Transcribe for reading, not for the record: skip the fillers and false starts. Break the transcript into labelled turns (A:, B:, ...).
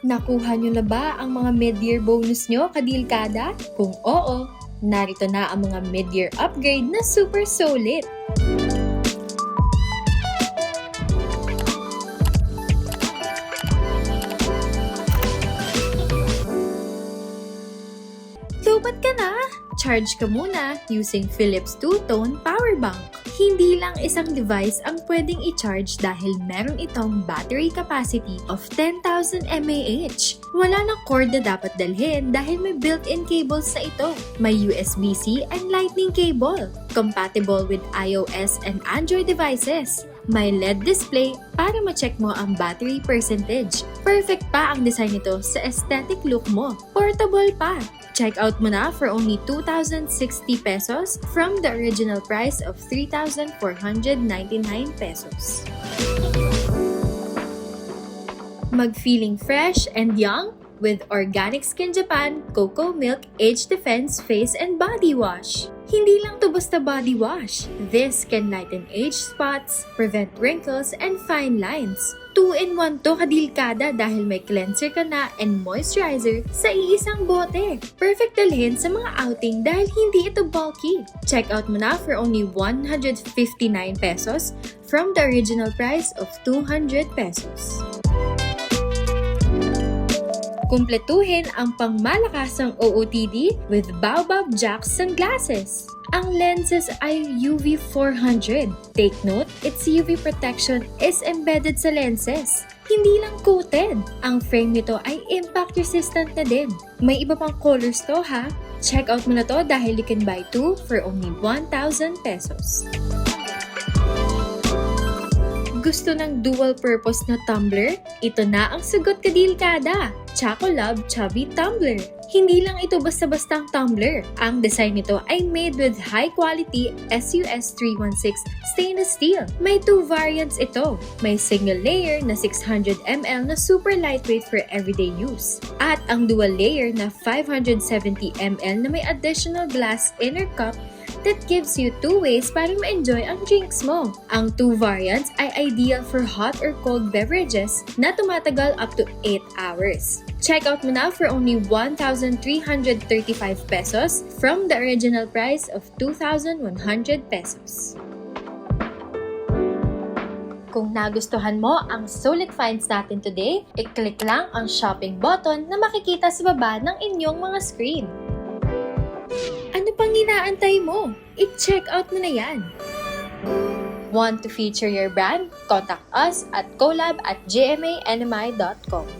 A: Nakuha nyo na ba ang mga mid-year bonus nyo, kadilkada? Kung oo, narito na ang mga mid-year upgrade na super solid. Lubat ka na! Charge ka muna using Philips 2-tone power bank. Hindi lang isang device ang pwedeng i-charge dahil meron itong battery capacity of 10,000 mAh. Wala nang cord na dapat dalhin dahil may built-in cables na ito. May USB-C and lightning cable. Compatible with iOS and Android devices. May LED display para ma-check mo ang battery percentage. Perfect pa ang design nito sa aesthetic look mo. Portable pa. Check out mo na for only 2,060 pesos from the original price of 3,499 pesos. Mag-feeling fresh and young with Organic Skin Japan Cocoa Milk Age Defense Face and Body Wash. Hindi lang to basta body wash. This can lighten age spots, prevent wrinkles, and fine lines. 2-in-1 to, kadilkada, dahil may cleanser ka na and moisturizer sa iisang bote. Perfect dalhin sa mga outing dahil hindi ito bulky. Check out mo na for only 159 pesos from the original price of 200 pesos. Kumpletuhin ang pangmalakasang OOTD with Baobab Jack sunglasses. Ang lenses ay UV 400. Take note, its UV protection is embedded sa lenses. Hindi lang coated. Ang frame nito ay impact resistant na din. May iba pang colors to ha. Check out mo na to dahil you can buy 2 for only 1,000 pesos. Gusto ng dual purpose na tumbler? Ito na ang sagot, kadilkada! Chocolab Chubby Tumbler. Hindi lang ito basta-bastang tumbler. Ang design nito ay made with high-quality SUS 316 stainless steel. May 2 variants ito. May single layer na 600 ml na super lightweight for everyday use. At ang dual layer na 570 ml na may additional glass inner cup that gives you 2 ways para ma-enjoy ang drinks mo. Ang 2 variants ay ideal for hot or cold beverages na tumatagal up to 8 hours. Check out mo na for only 1,335 pesos from the original price of 2,100 pesos. Kung nagustuhan mo ang solid finds natin today, i-click lang ang shopping button na makikita sa baba ng inyong mga screen. Ano pang inaantay mo? I-check out mo na yan! Want to feature your brand? Contact us at collab@gmanmi.com.